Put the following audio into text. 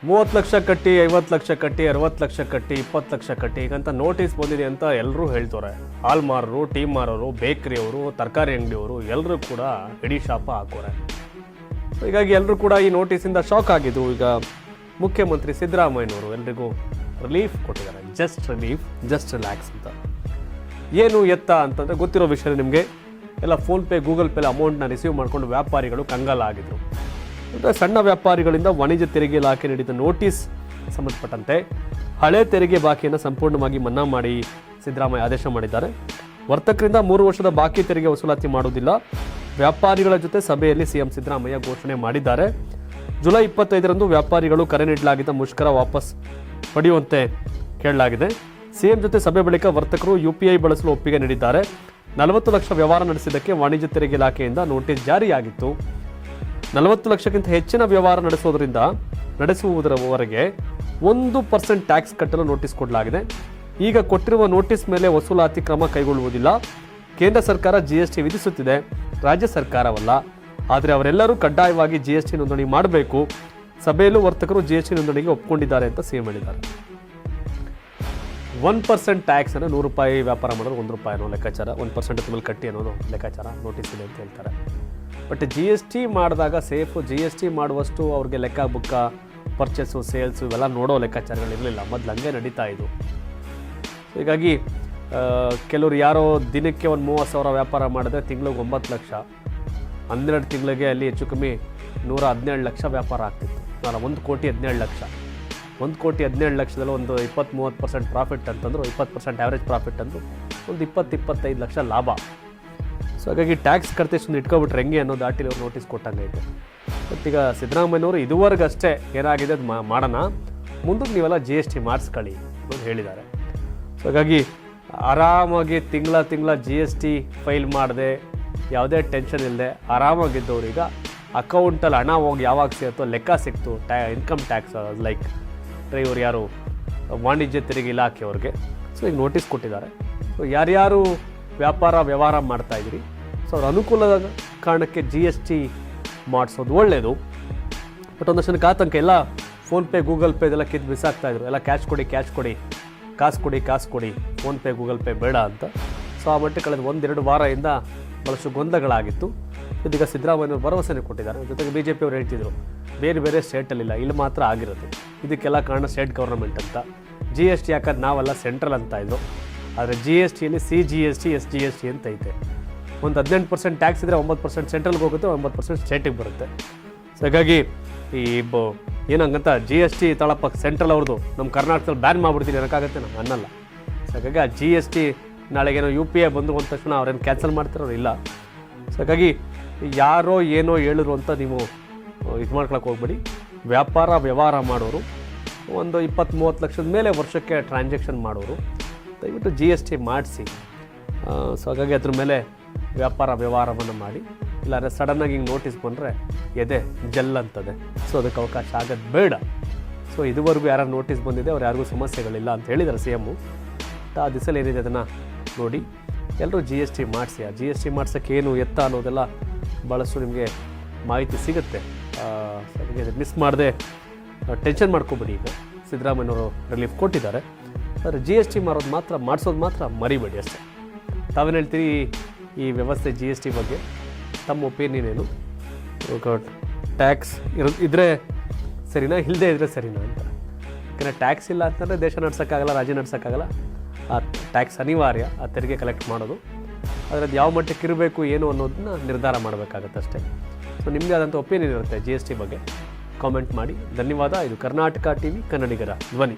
30 ಲಕ್ಷ ಕಟ್ಟಿ 50 ಲಕ್ಷ ಕಟ್ಟಿ 60 ಲಕ್ಷ ಕಟ್ಟಿ 20 ಲಕ್ಷ ಕಟ್ಟಿ ಈಗಂತ ನೋಟಿಸ್ ಬಂದಿದೆ ಅಂತ ಎಲ್ಲರೂ ಹೇಳ್ತಾರೆ. ಹಾಲ್ ಮಾರೋರು, ಟೀ ಮಾರೋರು, ಬೇಕರಿಯವರು, ತರಕಾರಿ ಅಂಗಡಿಯವರು ಎಲ್ಲರೂ ಕೂಡ ಇಡೀ ಶಾಪ ಹಾಕೋರೆ. ಹೀಗಾಗಿ ಎಲ್ಲರೂ ಕೂಡ ಈ ನೋಟಿಸಿಂದ ಶಾಕ್ ಆಗಿದ್ದು. ಈಗ ಮುಖ್ಯಮಂತ್ರಿ ಸಿದ್ದರಾಮಯ್ಯನವರು ಎಲ್ರಿಗೂ ರಿಲೀಫ್ ಕೊಟ್ಟಿದ್ದಾರೆ. ಜಸ್ಟ್ ರಿಲೀಫ್, ಜಸ್ಟ್ ರಿಲ್ಯಾಕ್ಸ್ ಅಂತ. ಏನು ಎತ್ತ ಅಂತಂದರೆ ಗೊತ್ತಿರೋ ವಿಷಯ ನಿಮಗೆ. ಎಲ್ಲ ಫೋನ್ಪೇ, ಗೂಗಲ್ ಪೇಲಿ ಅಮೌಂಟ್ನ ರಿಸೀವ್ ಮಾಡಿಕೊಂಡು ವ್ಯಾಪಾರಿಗಳು ಕಂಗಾಲ ಆಗಿದ್ರು. ಅಂದರೆ ಸಣ್ಣ ವ್ಯಾಪಾರಿಗಳಿಂದ ವಾಣಿಜ್ಯ ತೆರಿಗೆ ಇಲಾಖೆ ನೀಡಿದ ನೋಟಿಸ್ ಸಂಬಂಧಪಟ್ಟಂತೆ ಹಳೆ ತೆರಿಗೆ ಬಾಕಿಯನ್ನು ಸಂಪೂರ್ಣವಾಗಿ ಮನ್ನಾ ಮಾಡಿ ಸಿದ್ದರಾಮಯ್ಯ ಆದೇಶ ಮಾಡಿದ್ದಾರೆ. ವರ್ತಕರಿಂದ 3 ವರ್ಷದ ಬಾಕಿ ತೆರಿಗೆ ವಸೂಲಾತಿ ಮಾಡುವುದಿಲ್ಲ. ವ್ಯಾಪಾರಿಗಳ ಜೊತೆ ಸಭೆಯಲ್ಲಿ ಸಿಎಂ ಸಿದ್ದರಾಮಯ್ಯ ಘೋಷಣೆ ಮಾಡಿದ್ದಾರೆ. ಜುಲೈ 25ರಂದು ವ್ಯಾಪಾರಿಗಳು ಕರೆ ನೀಡಲಾಗಿದ್ದ ಮುಷ್ಕರ ವಾಪಸ್ ಪಡೆಯುವಂತೆ ಕೇಳಲಾಗಿದೆ. ಸಿಎಂ ಜೊತೆ ಸಭೆ ಬಳಿಕ ವರ್ತಕರು UPI ಬಳಸಲು ಒಪ್ಪಿಗೆ ನೀಡಿದ್ದಾರೆ. 40 ಲಕ್ಷ ವ್ಯವಹಾರ ನಡೆಸಿದ್ದಕ್ಕೆ ವಾಣಿಜ್ಯ ತೆರಿಗೆ ಇಲಾಖೆಯಿಂದ ನೋಟಿಸ್ ಜಾರಿಯಾಗಿತ್ತು. 40 ಲಕ್ಷಕ್ಕಿಂತ ಹೆಚ್ಚಿನ ವ್ಯವಹಾರ ನಡೆಸುವುದರವರೆಗೆ 1% ಟ್ಯಾಕ್ಸ್ ಕಟ್ಟಲು ನೋಟಿಸ್ ಕೊಡಲಾಗಿದೆ. ಈಗ ಕೊಟ್ಟಿರುವ ನೋಟಿಸ್ ಮೇಲೆ ವಸೂಲಾತಿ ಕ್ರಮ ಕೈಗೊಳ್ಳುವುದಿಲ್ಲ. ಕೇಂದ್ರ ಸರ್ಕಾರ GST ವಿಧಿಸುತ್ತಿದೆ, ರಾಜ್ಯ ಸರ್ಕಾರವಲ್ಲ. ಆದರೆ ಅವರೆಲ್ಲರೂ ಕಡ್ಡಾಯವಾಗಿ GST ನೋಂದಣಿ ಮಾಡಬೇಕು. ಸಭೆಯಲ್ಲೂ ವರ್ತಕರು GST ನೋಂದಣಿಗೆ ಒಪ್ಪಿಕೊಂಡಿದ್ದಾರೆ ಅಂತ ಸಿಎಂ ಹೇಳಿದ್ದಾರೆ. 1% ಟ್ಯಾಕ್ಸ್ ಅನ್ನು ₹100 ವ್ಯಾಪಾರ ಮಾಡೋದು ₹1 ಅನ್ನೋ ಲೆಕ್ಕಾಚಾರ, 1% ಮೇಲೆ ಕಟ್ಟಿ ಅನ್ನೋದು ಲೆಕ್ಕಾಚಾರ ನೋಟಿಸ್ ಇದೆ ಅಂತ ಹೇಳ್ತಾರೆ. ಬಟ್ GST ಮಾಡಿದಾಗ ಸೇಫು, GST ಮಾಡುವಷ್ಟು ಅವ್ರಿಗೆ ಲೆಕ್ಕ ಬುಕ್ಕ, ಪರ್ಚೇಸು, ಸೇಲ್ಸು ಇವೆಲ್ಲ ನೋಡೋ ಲೆಕ್ಕಾಚಾರಗಳಿರಲಿಲ್ಲ. ಮೊದಲು ಹಂಗೆ ನಡೀತಾ ಇದ್ದು. ಹೀಗಾಗಿ ಕೆಲವರು ಯಾರೋ ದಿನಕ್ಕೆ ಒಂದು 30,000 ವ್ಯಾಪಾರ ಮಾಡಿದ್ರೆ ತಿಂಗಳಿಗೆ 9 ಲಕ್ಷ, 12 ತಿಂಗಳಿಗೆ ಅಲ್ಲಿ ಹೆಚ್ಚು ಕಮ್ಮಿ 117 ಲಕ್ಷ ವ್ಯಾಪಾರ ಆಗ್ತಿತ್ತು. 1,17 ಲಕ್ಷ, 1,17 ಲಕ್ಷದಲ್ಲಿ ಒಂದು 20-30% ಪ್ರಾಫಿಟ್ ಅಂತಂದ್ರು, 20% ಆ್ಯಾವ್ರೇಜ್ ಪ್ರಾಫಿಟ್ ಅಂದರು ಒಂದು 20-25 ಲಕ್ಷ ಲಾಭ. ಸೊ ಹಾಗಾಗಿ ಟ್ಯಾಕ್ಸ್ ಕರ್ತೇಶನ್ ಇಟ್ಕೊಬಿಟ್ರೆ ಹೆಂಗೆ ಅನ್ನೋ ದಾಟಿಲಿ ಅವ್ರು ನೋಟಿಸ್ ಕೊಟ್ಟಂಗೈತೆ. ಬಟ್ ಈಗ ಸಿದ್ದರಾಮಯ್ಯನವರು ಇದುವರೆಗಷ್ಟೇ ಏನಾಗಿದೆ ಅದು ಮಾಡೋಣ, ಮುಂದಕ್ಕೆ ನೀವೆಲ್ಲ GST ಮಾಡಿಸ್ಕೊಳ್ಳಿ ಅಂತ ಹೇಳಿದ್ದಾರೆ. ಸೊ ಹಾಗಾಗಿ ಆರಾಮಾಗಿ ತಿಂಗಳ GST ಫೈಲ್ ಮಾಡದೆ ಯಾವುದೇ ಟೆನ್ಷನ್ ಇಲ್ಲದೆ ಆರಾಮಾಗಿದ್ದವ್ರು ಈಗ ಅಕೌಂಟಲ್ಲಿ ಹಣ ಹೋಗಿ ಯಾವಾಗ ಸಿಗುತ್ತೋ ಲೆಕ್ಕ ಸಿಕ್ತು. ಇನ್ಕಮ್ ಟ್ಯಾಕ್ಸ್ ಲೈಕ್ ಡ್ರೈವರ್ ಯಾರು ವಾಣಿಜ್ಯ ತೆರಿಗೆ ಇಲಾಖೆಯವ್ರಿಗೆ ಸೊ ಈಗ ನೋಟಿಸ್ ಕೊಟ್ಟಿದ್ದಾರೆ. ಸೊ ಯಾರ್ಯಾರು ವ್ಯವಹಾರ ಮಾಡ್ತಾಯಿದ್ರಿ, ಸೊ ಅವ್ರ ಅನುಕೂಲದ ಕಾರಣಕ್ಕೆ GST ಮಾಡಿಸೋದು ಒಳ್ಳೆಯದು. ಬಟ್ ಒಂದಷ್ಟು ಜನಕ್ಕೆ ಆತಂಕ, ಎಲ್ಲ ಫೋನ್ಪೇ, ಗೂಗಲ್ ಪೇ ಇದೆಲ್ಲ ಕಿತ್ತು ಬಿಸಾಕ್ತಾಯಿದ್ರು. ಎಲ್ಲ ಕ್ಯಾಶ್ ಕೊಡಿ, ಕಾಸು ಕೊಡಿ, ಫೋನ್ಪೇ, ಗೂಗಲ್ ಪೇ ಬೇಡ ಅಂತ. ಸೊ ಆ ಮಟ್ಟಿಗೆ ಕಳೆದ 1-2 ವಾರದಿಂದ ಭಾಳಷ್ಟು ಗೊಂದಲಗಳಾಗಿತ್ತು. ಇದೀಗ ಸಿದ್ದರಾಮಯ್ಯನವರು ಭರವಸೆನೇ ಕೊಟ್ಟಿದ್ದಾರೆ. ಜೊತೆಗೆ BJP ಅವರು ಹೇಳ್ತಿದ್ರು ಬೇರೆ ಸ್ಟೇಟಲ್ಲಿಲ್ಲ, ಇಲ್ಲಿ ಮಾತ್ರ ಆಗಿರುತ್ತೆ. ಇದಕ್ಕೆಲ್ಲ ಕಾರಣ ಸ್ಟೇಟ್ ಗೌರ್ಮೆಂಟ್ ಅಂತ. GST ಹಾಕೋದು ನಾವೆಲ್ಲ ಸೆಂಟ್ರಲ್ ಅಂತ ಇದ್ರು. ಆದರೆ GSTಯಲ್ಲಿ CGST, SGST ಅಂತ ಐತೆ. ಒಂದು 18% ಟ್ಯಾಕ್ಸ್ ಇದ್ದರೆ 9% ಸೆಂಟ್ರಲ್ಗೆ ಹೋಗುತ್ತೆ, 9% ಸ್ಟೇಟಿಗೆ ಬರುತ್ತೆ. ಸೊ ಹಾಗಾಗಿ ಈ ಏನಂಗಂತ GST ತಳಪ ಸೆಂಟ್ರಲ್ ಅವ್ರದ್ದು ನಮ್ಮ ಕರ್ನಾಟಕದಲ್ಲಿ ಬ್ಯಾನ್ ಮಾಡಿಬಿಡ್ತೀನಿ ಅನ್ನೋಕ್ಕಾಗತ್ತೆ, ನಾವು ಅನ್ನಲ್ಲ. ಸೊ ಹಾಗಾಗಿ ಆ GST ನಾಳೆಗೇನೋ UPI ಬಂದು ಅಂದ ತಕ್ಷಣ ಅವ್ರೇನು ಕ್ಯಾನ್ಸಲ್ ಮಾಡ್ತಾರೋ ಇಲ್ಲ. ಸೊ ಹಾಗಾಗಿ ಯಾರೋ ಏನೋ ಹೇಳಿದ್ರು ಅಂತ ನೀವು ಇದು ಮಾಡ್ಕೊಳಕ್ಕೆ ಹೋಗ್ಬೇಡಿ. ವ್ಯವಹಾರ ಮಾಡೋರು, ಒಂದು 20-30 ಲಕ್ಷದ ಮೇಲೆ ವರ್ಷಕ್ಕೆ ಟ್ರಾನ್ಸಾಕ್ಷನ್ ಮಾಡೋರು ದಯವಿಟ್ಟು GST ಮಾಡಿಸಿ. ಸೊ ಹಾಗಾಗಿ ಅದ್ರ ಮೇಲೆ ವ್ಯವಹಾರವನ್ನು ಮಾಡಿ. ಇಲ್ಲಾಂದರೆ ಸಡನ್ನಾಗಿ ಹಿಂಗೆ ನೋಟಿಸ್ ಬಂದರೆ ಎದೆ ಜಲ್ ಅಂತದೆ. ಸೊ ಅದಕ್ಕೆ ಅವಕಾಶ ಆಗೋದು ಬೇಡ. ಸೊ ಇದುವರೆಗೂ ಯಾರು ನೋಟಿಸ್ ಬಂದಿದೆ ಅವ್ರು ಯಾರಿಗೂ ಸಮಸ್ಯೆಗಳಿಲ್ಲ ಅಂತ ಹೇಳಿದ್ದಾರೆ ಸಿಎಮ್ಮು. ಆ ದಿವಸಲ್ಲಿ ಏನಿದೆ ಅದನ್ನು ನೋಡಿ ಎಲ್ಲರೂ GST ಮಾಡಿಸಿ. ಆ GST ಮಾಡ್ಸೋಕ್ಕೆ ಏನು ಎತ್ತ ಅನ್ನೋದೆಲ್ಲ ಭಾಳಷ್ಟು ನಿಮಗೆ ಮಾಹಿತಿ ಸಿಗುತ್ತೆ. ಅದಕ್ಕೆ ಮಿಸ್ ಮಾಡದೆ ಟೆನ್ಷನ್ ಮಾಡ್ಕೊಬೇಡಿ. ಈಗ ಸಿದ್ದರಾಮಯ್ಯನವರು ರಿಲೀಫ್ ಕೊಟ್ಟಿದ್ದಾರೆ. ಆದರೆ GST ಮಾಡಿಸೋದು ಮಾತ್ರ ಮರಿಬೇಡಿ ಅಷ್ಟೇ. ತಾವೇನು ಹೇಳ್ತೀರಿ ಈ ವ್ಯವಸ್ಥೆ GST ಬಗ್ಗೆ? ತಮ್ಮ ಒಪಿನಿಯನ್ ಏನು? ಟ್ಯಾಕ್ಸ್ ಇದ್ದರೆ ಸರಿನಾ, ಇಲ್ಲದೇ ಇದ್ದರೆ ಸರಿನಾ ಅಂತ? ಯಾಕಂದರೆ ಟ್ಯಾಕ್ಸ್ ಇಲ್ಲ ಅಂತಂದರೆ ದೇಶ ನಡ್ಸೋಕ್ಕಾಗಲ್ಲ, ರಾಜ್ಯ ನಡ್ಸೋಕ್ಕಾಗಲ್ಲ. ಆ ಟ್ಯಾಕ್ಸ್ ಅನಿವಾರ್ಯ, ಆ ತೆರಿಗೆ ಕಲೆಕ್ಟ್ ಮಾಡೋದು. ಆದರೆ ಅದು ಯಾವ ಮಟ್ಟಕ್ಕೆ ಇರಬೇಕು ಏನು ಅನ್ನೋದನ್ನ ನಿರ್ಧಾರ ಮಾಡಬೇಕಾಗತ್ತೆ ಅಷ್ಟೇ. ಸೊ ನಿಮ್ಮದೇ ಆದಂಥ ಒಪಿನಿಯನ್ ಇರುತ್ತೆ GST ಬಗ್ಗೆ, ಕಾಮೆಂಟ್ ಮಾಡಿ. ಧನ್ಯವಾದ. ಇದು ಕರ್ನಾಟಕ TV, ಕನ್ನಡಿಗರ ಧ್ವನಿ.